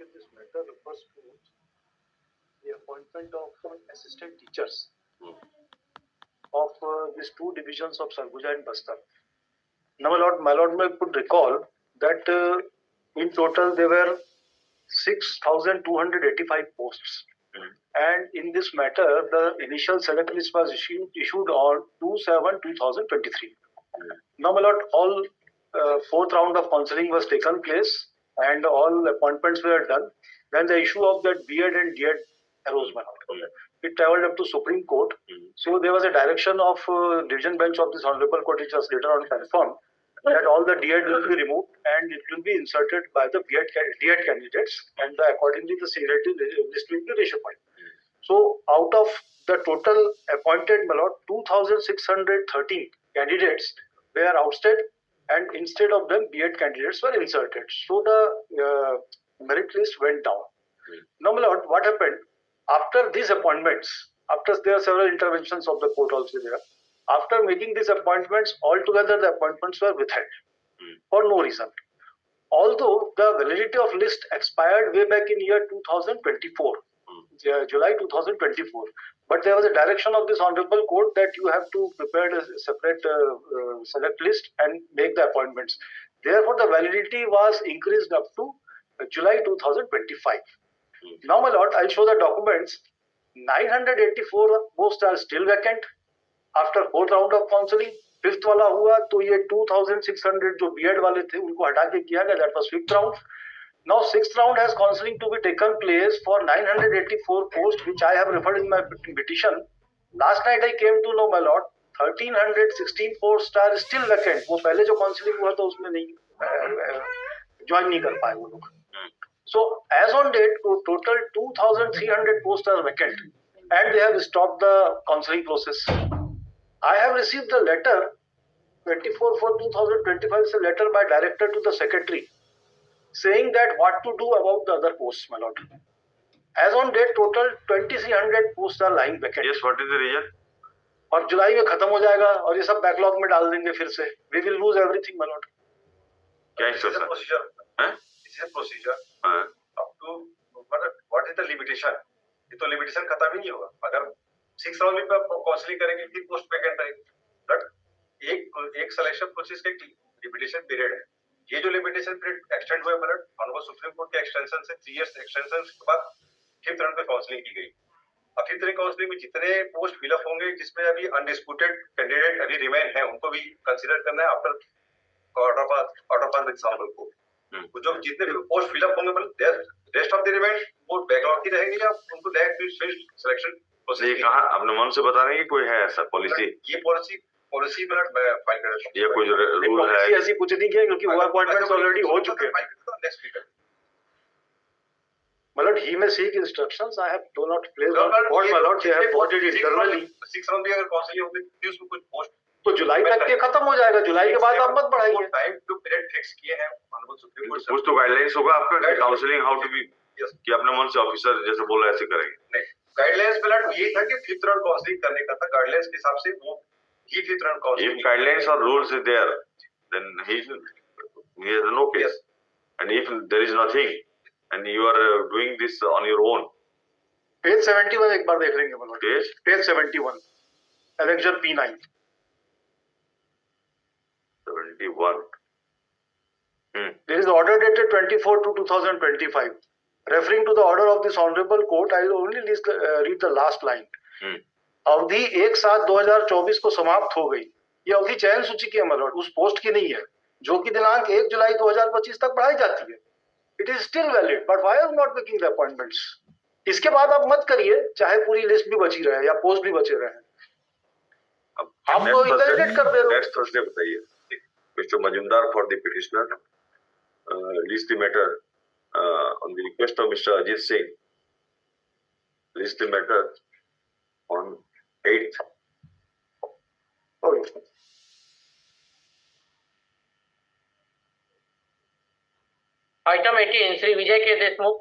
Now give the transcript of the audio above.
in this matter refers to the appointment of assistant teachers of these two divisions of Sarguja and Bastar. Now, my lord could recall that in total there were 6,285 posts. And in this matter, the initial select list was issued on 2/7/2023. Now, my lord, all fourth round of counselling was taken place and all appointments were done. Then the issue of that B.Ed and D.Ed arose, my lord. It travelled up to Supreme Court. So there was a direction of division bench of this honorable court, which was later on confirmed, that all the D.Ed will be removed and it will be inserted by the D.Ed candidates, and accordingly the seniority list will be ratified. So out of the total appointed, my lord, 2,613 candidates were ousted, and instead of them B.Ed candidates were inserted. So the merit list went down. Now, my lord, what happened after these appointments? After there are several interventions of the court also there. After making these appointments, altogether the appointments were withheld for no reason. Although the validity of list expired way back in year 2024, July 2024. But there was a direction of this honorable court that you have to prepare a separate select list and make the appointments. Therefore, the validity was increased up to July 2025. Now, my lord, I'll show the documents. 984 posts are still vacant after fourth round of counseling. Fifth वाला हुआ तो ये 2600 जो BEd वाले थे उनको हटा के किया गया. That was fifth round. Now sixth round has counseling to be taken place for 984 posts, which I have referred in my petition. Last night I came to know, my lord, 1316 posts are still vacant. वो पहले जो counseling हुआ था उसमें नहीं join नहीं कर पाए वो लोग. So as on date, total 2,300 posts are vacant, and they have stopped the counseling process. I have received the letter 24/4/2025. It's a letter by director to the secretary saying that what to do about the other posts, my lord. As on date, total 2,300 posts are lying vacant. Yes, what is the reason? और जुलाई में खत्म हो जाएगा और ये सब backlog में डाल देंगे फिर से. We will lose everything, my lord. क्या है सर? Procedure. हैं? This is procedure. हाँ. Up to what is the limitation? ये तो लिमिटेशन खत्म ही नहीं होगा. अगर 6 राउंड में काउंसलिंग करेंगे फिर पोस्ट वैकेंट रहेगी. बट एक सिलेक्शन प्रोसेस का लिमिटेशन पीरियड है. ये जो लिमिटेशन पीरियड एक्सटेंड हुआ है, ऑनरेबल सुप्रीम कोर्ट के एक्सटेंशन से 3 इयर्स एक्सटेंशन के बाद फिफ्थ राउंड पे काउंसलिंग की गई. अब फिफ्थ राउंड काउंसलिंग में जितने पोस्ट फिलअप होंगे जिसमें अभी अनडिस्प्यूटेड कैंडिडेट अभी रिमेन है उनको भी कंसीडर करना है after order pass with honourable court. जो जितने पोस्ट फिलअप होंगे मतलब रेस्ट ऑफ द रिमेन वो बैकलॉग की रहेंगी या उनको डायरेक्ट सिलेक्शन प्रोसेस. ये कहां अपने मन से बता रहे हैं कि कोई है ऐसा पॉलिसी? ये पॉलिसी में फाइल कर रहा हूं. ये कोई रूल है? ऐसी कुछ नहीं है क्योंकि वो अपॉइंटमेंट्स ऑलरेडी हो चुके हैं. Next week My lord, he may seek instructions. I have do not place on what, my lord, they have voted it internally. 6 round भी अगर काउंसलिंग होगी फिर उसमें कुछ पोस्ट तो जुलाई तक के खत्म हो जाएगा. जुलाई के बाद आप मत बढ़ाइए. टाइम टू पीरियड फिक्स किए हैं ऑनरेबल सुप्रीम कोर्ट. कुछ तो गाइडलाइंस होगा आपका काउंसलिंग हाउ टू बी कि अपने मन से ऑफिसर जैसे बोला ऐसे करेंगे. नहीं, गाइडलाइंस पे लट यही था कि फिफ्थ राउंड काउंसलिंग करने का था. गाइडलाइंस के हिसाब से वो ही fifth round counselling. If guidelines or rules is there, then he has no case. And if there is nothing and you are doing this on your own. Page 71 एक बार देख लेंगे my lord. Page 71. Annexure P9. 71. There is order dated 24/2/2025. Referring to the order of this honorable court, I will only read the last line. अवधि 1/7/2024 को समाप्त हो गई. ये अवधि चयन सूची की है my lord, उस पोस्ट की नहीं है जो कि दिनांक 1 जुलाई 2025 तक बढ़ाई जाती है. It is still valid, but why are not making the appointments? इसके बाद आप मत करिए चाहे पूरी लिस्ट भी बची रहे या पोस्ट भी बचे रहे. आप तो इवैल्यूएट कर दे. नेक्स्ट थर्सडे बताइए. Mr. Majumdar for the petitioner list the matter on the request of Mr. Ajit Singh. List the matter on 8th. Okay. Item 18 Shri Vijay के देशमुख